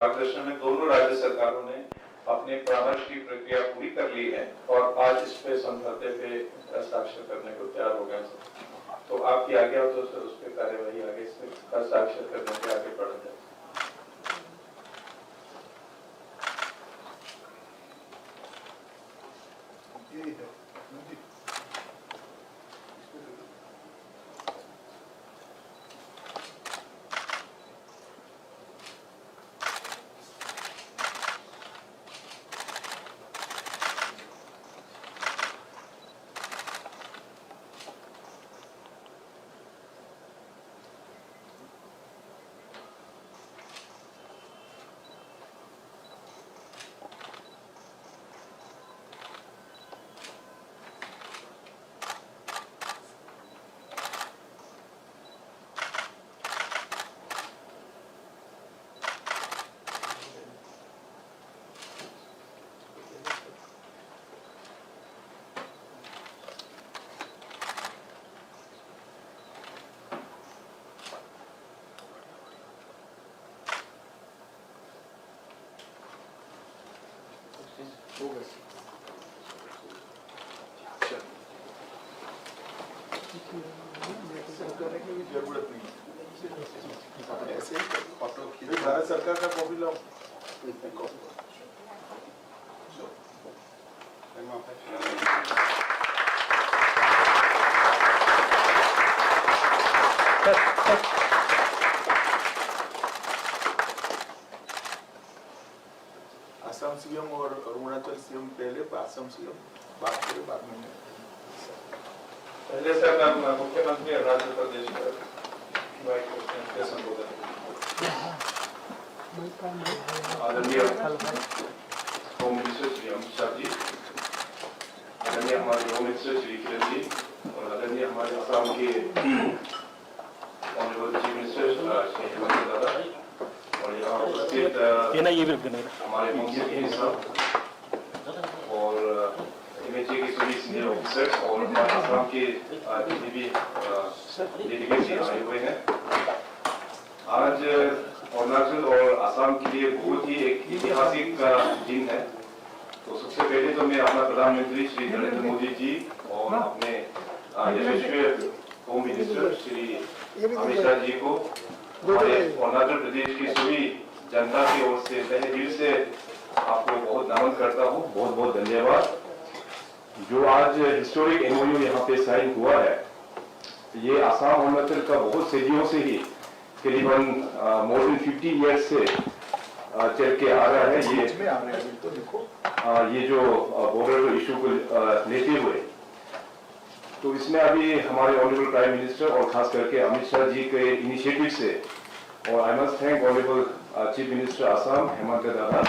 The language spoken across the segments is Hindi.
मार्गदर्शन में दोनों राज्य सरकारों ने अपने परामर्श की प्रक्रिया पूरी कर ली है और आज इस पे समझौते पे हस्ताक्षर करने को तैयार हो गए। तो आपकी आज्ञा हो तो सर उस पर कार्यवाही आगे से हस्ताक्षर करने के आगे बढ़ जाए। भारत सरकार का कॉपी लाओ। असम सीएम और अरुणाचल सीएम पहले, असम सीएम बात करें बाद में। पहले सर मुख्यमंत्री अरुणाचल प्रदेश के संबोधन। आदरणीय होम मिनिस्टर श्री अमित शाह जी, आदरणीय हमारे होम मिनिस्टर श्री किरण जी और आदरणीय हमारे असम के honourable chief minister Shri Hemant दादा और यहाँ उपस्थित हमारे मुंशी साहब और एमएचए के सभी सीनियर ऑफिसर्स और हमारे असम के जितने भी डेलीगेट्स आए हुए हैं। आज अरुणाचल और असम के लिए बहुत ही एक ऐतिहासिक दिन है। तो सबसे पहले तो मैं अपना प्रधानमंत्री श्री नरेंद्र मोदी जी और अपने यशस्वी होम मिनिस्टर श्री अमित शाह जी को हमारे अरुणाचल प्रदेश की सभी जनता की ओर से तहे दिल से आपको बहुत नमन करता हूँ। बहुत बहुत धन्यवाद। जो आज हिस्टोरिक एमओयू यहाँ पे साइन हुआ है, ये असम अरुणाचल का बहुत सदियों से ही करीबन मोर देन 50 ईयर्स से चल के आ रहा है। ये जो बॉर्डर इशू को लेते हुए, तो इसमें अभी हमारे ऑनरेबल प्राइम मिनिस्टर और खास करके अमित शाह जी के इनिशिएटिव से, और I must thank honourable chief minister Assam Hemant दादा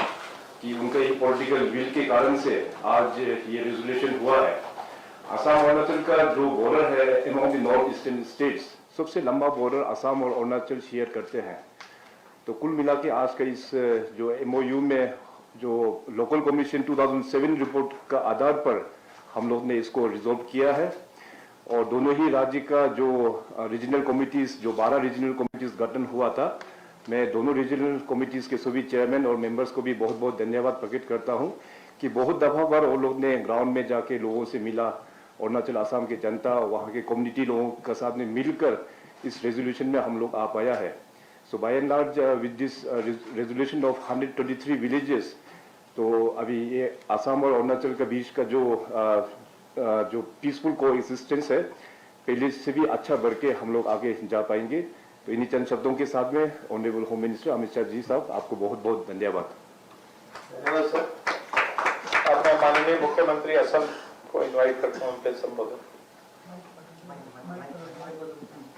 कि उनके ही पॉलिटिकल विल के कारण से आज ये रेजोल्यूशन हुआ है। असम अरुणाचल का जो बॉर्डर है among the north eastern states, सबसे लंबा बॉर्डर असम और अरुणाचल शेयर करते हैं। तो कुल मिला के आज का इस जो एमओयू में जो लोकल कमीशन 2007 रिपोर्ट का आधार पर हम लोग ने इसको रिजॉल्व किया है। और दोनों ही राज्य का जो रीजनल कमिटीज, जो 12 रीजनल कमिटीज गठन हुआ था, मैं दोनों रीजनल कमिटीज के सभी चेयरमैन और मेंबर्स को भी बहुत बहुत धन्यवाद प्रकट करता हूं कि बहुत दफा बार वो लोग ने ग्राउंड में जाके लोगों से मिला, अरुणाचल असम के जनता, वहाँ के कम्युनिटी लोगों के साथ में मिलकर इस रेजोल्यूशन में हम लोग आ पाया है। So by and large with this resolution of 123 villages, तो अभी ये असम और अरुणाचल के बीच का जो पीसफुल को एक्सिस्टेंस है, पहले से भी अच्छा बढ़ के हम लोग आगे जा पाएंगे। तो इन्हीं चंद शब्दों के साथ में honourable home minister Amit Shah ji साहब, आपको बहुत बहुत धन्यवाद। धन्यवाद सर। अपना माननीय मुख्यमंत्री असम को इनवाइट करता हूँ उनके संबोधन।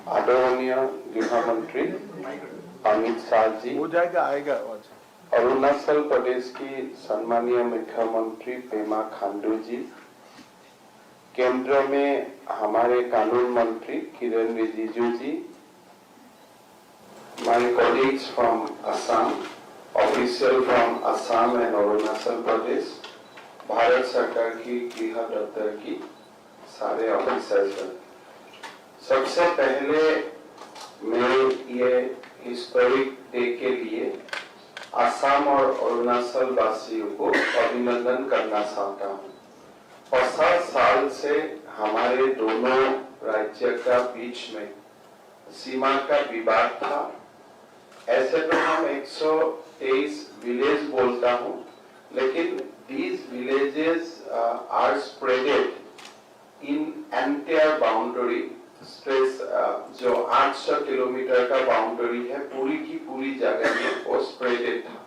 आदरणीय गृह मंत्री अमित शाह जी, हो जाएगा, आएगा। अरुणाचल प्रदेश की सम्मानीय मुख्यमंत्री पेमा खांडू जी, केंद्र में हमारे कानून मंत्री किरण रिजिजू जी, my colleagues from Assam, official from Assam and Arunachal Pradesh, Bharat सरकार की गृह दफ्तर की सारे ऑफिसर्स। सबसे पहले मैं ये हिस्टोरिक डे के लिए असम और अरुणाचल वासियों को अभिनंदन करना चाहता हूँ। 50 साल से हमारे दोनों राज्य का बीच में सीमा का विवाद था। ऐसे तो हम 123 विलेज बोलता हूँ, लेकिन these villages are spreaded in entire boundary stress जो 800 किलोमीटर का बाउंड्री है, पूरी की पूरी जगह में वो स्प्रेडेड था।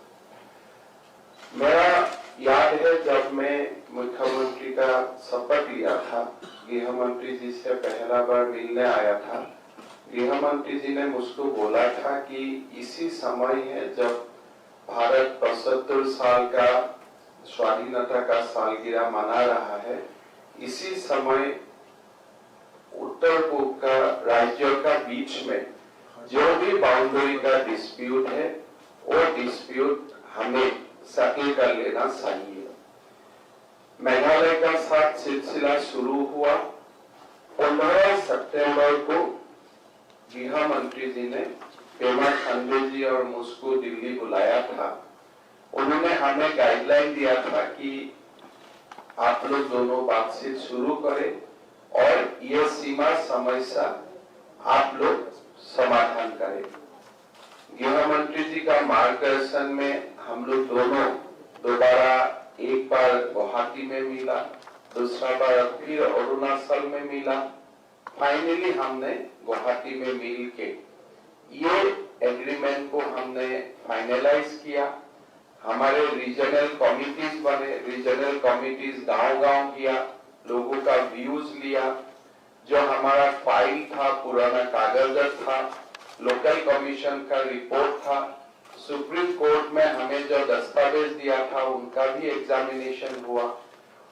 मेरा याद है जब मैं मुख्यमंत्री का शपथ लिया था, गृह मंत्री जी से पहला बार मिलने आया था। गृह मंत्री जी ने मुझको बोला था कि इसी समय है जब भारत 75 साल का स्वाधीनता का सालगिरह मना रहा है, इसी समय उत्तर पूर्व का राज्यों का बीच में जो भी बाउंड्री का डिस्प्यूट है, वो डिस्प्यूट हमें सेटल कर लेना चाहिए। मेघालय का साथ सिलसिला शुरू हुआ। 15 सितंबर को गृह मंत्री जी ने पेमा खांडू जी और मुझको दिल्ली बुलाया था। उन्होंने हमें गाइडलाइन दिया था कि आप लोग दोनों बातचीत शुरू करें और ये सीमा समस्या आप लोग समाधान करें। गृह मंत्री जी का मार्गदर्शन में हम लोग दोनों दोबारा एक बार गुवाहाटी में मिला, दूसरा बार फिर अरुणाचल में मिला। फाइनली हमने गुवाहाटी में मिल के ये एग्रीमेंट को हमने फाइनलाइज किया। हमारे रीजनल कमिटीज बने, रीजनल कमिटीज गांव-गांव किया, लोगों का व्यूज लिया। जो हमारा फाइल था, पुराना कागजात था, लोकल कमीशन का रिपोर्ट था, सुप्रीम कोर्ट में हमें जो दस्तावेज दिया था उनका भी एग्जामिनेशन हुआ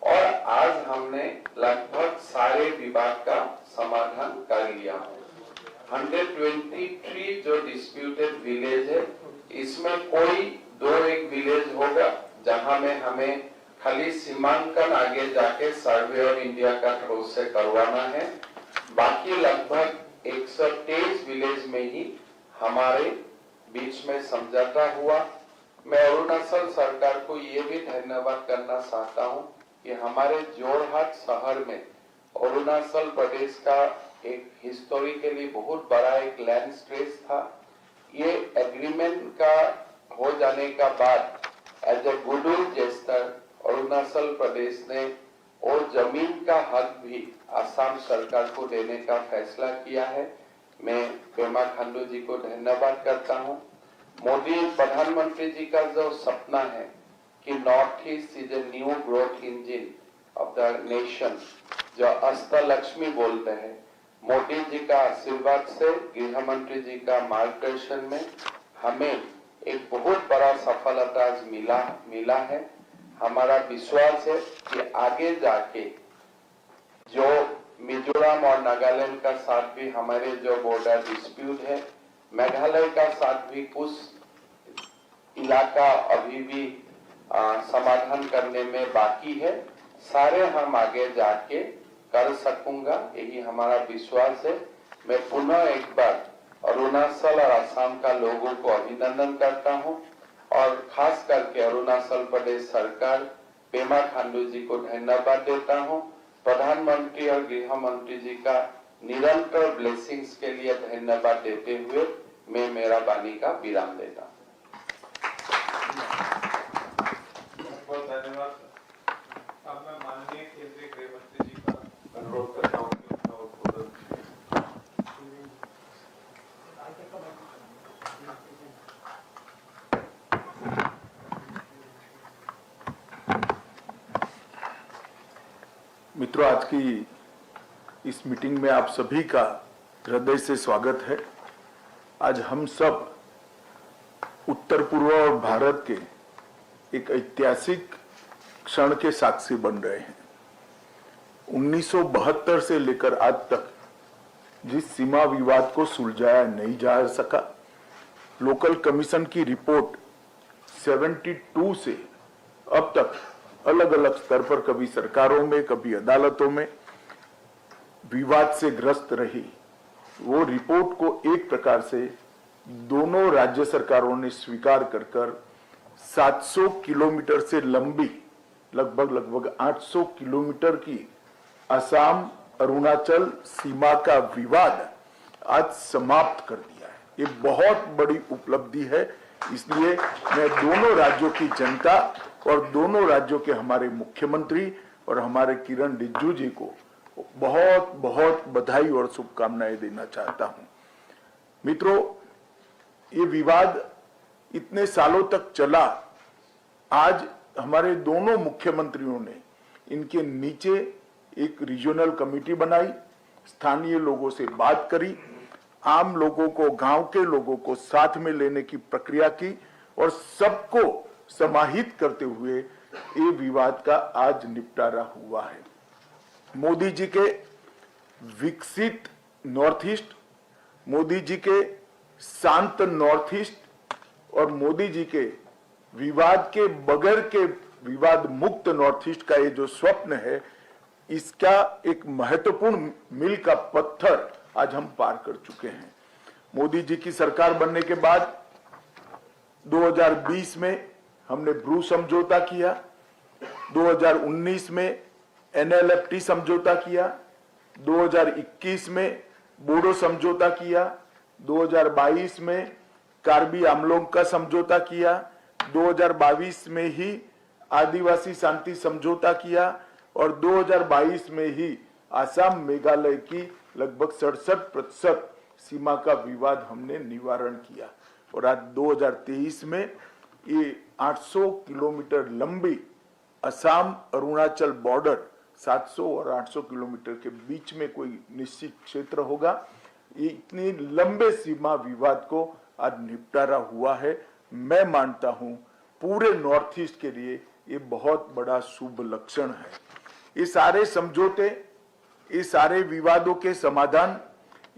और आज हमने लगभग सारे विवाद का समाधान कर लिया। 123 जो डिस्प्यूटेड विलेज है, इसमें कोई 2-1 विलेज होगा जहां में हमें खाली सीमांकन आगे जाके सर्वे ऑफ इंडिया का थ्रू से करवाना है। बाकी लगभग 123 विलेज में ही हमारे बीच में समझौता हुआ। मैं अरुणाचल सरकार को ये भी धन्यवाद करना चाहता हूँ कि हमारे जोरहाट शहर में अरुणाचल प्रदेश का एक हिस्टोरिकली बहुत बड़ा एक लैंड स्ट्रेच था। ये एग्रीमेंट का हो जाने का बाद as a goodwill gesture Arunachal Pradesh ने और जमीन का हक भी असम सरकार को देने का फैसला किया है। मैं पेमा खांडू जी को धन्यवाद करता हूँ। मोदी प्रधानमंत्री जी का जो सपना है कि north east is a new growth engine of the nation, जो अष्टलक्ष्मी बोलते हैं, मोदी जी का आशीर्वाद से, गृह मंत्री जी का मार्गदर्शन में हमें एक बहुत बड़ा सफलता मिला है। हमारा विश्वास है कि आगे जाके जो मिजोरम और नागालैंड का साथ भी हमारे जो बॉर्डर डिस्प्यूट है, मेघालय का साथ भी कुछ इलाका अभी भी समाधान करने में बाकी है, सारे हम आगे जाके कर सकूंगा, यही हमारा विश्वास है। मैं पुनः एक बार अरुणाचल और असम का लोगों को अभिनंदन करता हूं और खास करके अरुणाचल प्रदेश सरकार पेमा खांडू जी को धन्यवाद देता हूं। प्रधानमंत्री और गृह मंत्री जी का निरंतर ब्लेसिंग्स के लिए धन्यवाद देते हुए मैं मेरा वाणी का विराम देता हूं। बहुत धन्यवाद। अब मैं माननीय केंद्रीय गृह मंत्री जी का अनुरोध करता हूँ कि अपना उद्बोधन मित्रों, आज की इस मीटिंग में आप सभी का हृदय से स्वागत है। आज हम सब उत्तर पूर्व और भारत के एक ऐतिहासिक क्षण के साक्षी बन रहे हैं। 1972 से लेकर आज तक जिस सीमा विवाद को सुलझाया नहीं जा सका, लोकल कमीशन की रिपोर्ट 72 से अब तक अलग अलग स्तर पर, कभी सरकारों में, कभी अदालतों में विवाद से ग्रस्त रही। वो रिपोर्ट को एक प्रकार से दोनों राज्य सरकारों ने स्वीकार कर 700 किलोमीटर से लंबी लगभग 800 किलोमीटर की असम अरुणाचल सीमा का विवाद आज समाप्त कर दिया है। ये बहुत बड़ी उपलब्धि है। इसलिए मैं दोनों राज्यों की जनता और दोनों राज्यों के हमारे मुख्यमंत्री और हमारे किरण रिजिजू जी को बहुत बहुत बधाई और शुभकामनाएं देना चाहता हूं। मित्रों, ये विवाद इतने सालों तक चला। आज हमारे दोनों मुख्यमंत्रियों ने इनके नीचे एक रीजनल कमेटी बनाई, स्थानीय लोगों से बात करी, आम लोगों को, गांव के लोगों को साथ में लेने की प्रक्रिया की और सबको समाहित करते हुए ये विवाद का आज निपटारा हुआ है। मोदी जी के विकसित नॉर्थ ईस्ट, मोदी जी के शांत नॉर्थ ईस्ट और मोदी जी के विवाद के बगैर के विवाद मुक्त नॉर्थ ईस्ट का ये जो स्वप्न है, इसका एक महत्वपूर्ण मील का पत्थर आज हम पार कर चुके हैं। मोदी जी की सरकार बनने के बाद 2020 में हमने ब्रू समझौता किया, 2019 में NLFT समझौता किया, 2021 में बोडो समझौता किया, 2022 में कार्बी आंगलोंग का समझौता किया, 2022 में ही आदिवासी शांति समझौता किया और 2022 में ही आसाम मेघालय की लगभग 67% सीमा का विवाद हमने निवारण किया। और आज 2023 में ये 800 किलोमीटर लंबी असम अरुणाचल बॉर्डर, 700 और 800 किलोमीटर के बीच में कोई निश्चित क्षेत्र होगा, ये इतने लंबे सीमा विवाद को आज निपटारा हुआ है। मैं मानता हूं पूरे नॉर्थ ईस्ट के लिए ये बहुत बड़ा शुभ लक्षण है। ये सारे समझौते, ये सारे विवादों के समाधान,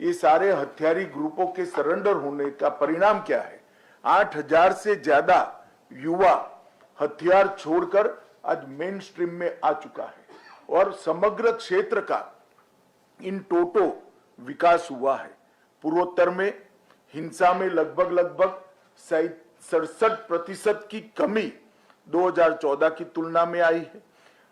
ये सारे हथियारी ग्रुपों के सरेंडर होने का परिणाम क्या है? 8000 से ज्यादा युवा हथियार छोड़कर आज मेन स्ट्रीम में आ चुका है और समग्र क्षेत्र का इन टोटो विकास हुआ है। पूर्वोत्तर में हिंसा में लगभग 67% की कमी 2014 की तुलना में आई है।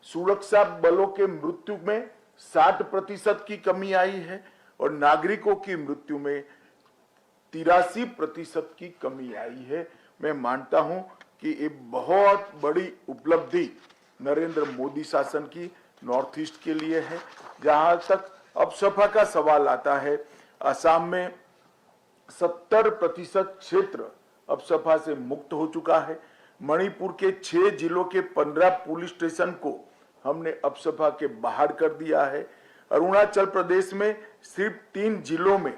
सुरक्षा बलों के मृत्यु में 60% की कमी आई है और नागरिकों की मृत्यु में 83% की कमी आई है। मैं मानता हूं कि ये बहुत बड़ी उपलब्धि नरेंद्र मोदी शासन की नॉर्थ ईस्ट के लिए है। जहां तक अपसपा का सवाल आता है, असम में 70% क्षेत्र अपसपा से मुक्त हो चुका है। मणिपुर के 6 जिलों के 15 पुलिस स्टेशन को हमने अपसपा के बाहर कर दिया है। अरुणाचल प्रदेश में सिर्फ 3 जिलों में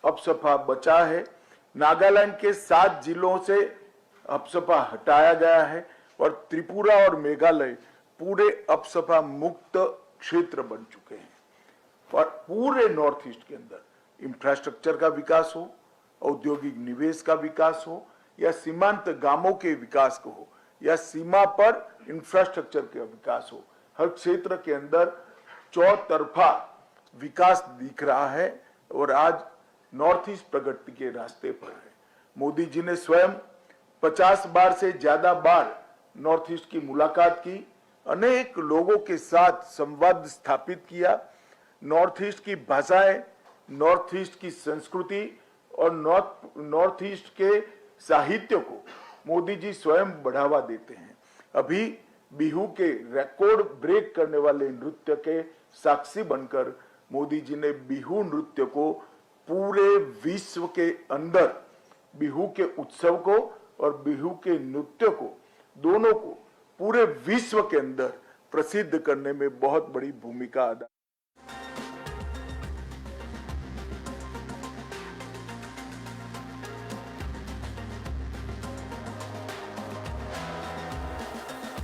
अपसपा बचा है। नागालैंड के 7 जिलों से अपसपा हटाया गया है और त्रिपुरा और मेघालय पूरे अपसपा मुक्त क्षेत्र बन चुके हैं। और पूरे नॉर्थ ईस्ट के अंदर इंफ्रास्ट्रक्चर का विकास हो, औद्योगिक निवेश का विकास हो या सीमांत गांवों के विकास को हो या सीमा पर इंफ्रास्ट्रक्चर का विकास हो, हर क्षेत्र के अंदर चौतरफा विकास दिख रहा है और आज नॉर्थ ईस्ट प्रगति के रास्ते पर है। मोदी जी ने स्वयं 50 बार से ज्यादा बार नॉर्थ ईस्ट की मुलाकात की, अनेक लोगों के साथ संवाद स्थापित किया। नॉर्थ ईस्ट की भाषाएं, नॉर्थ ईस्ट की संस्कृति और नॉर्थ ईस्ट के साहित्य को मोदी जी स्वयं बढ़ावा देते हैं। अभी बिहू के रिकॉर्ड ब्रेक करने वाले नृत्य के साक्षी बनकर मोदी जी ने बिहू नृत्य को पूरे विश्व के अंदर, बिहू के उत्सव को और बिहू के नृत्य को, दोनों को पूरे विश्व के अंदर प्रसिद्ध करने में बहुत बड़ी भूमिका अदा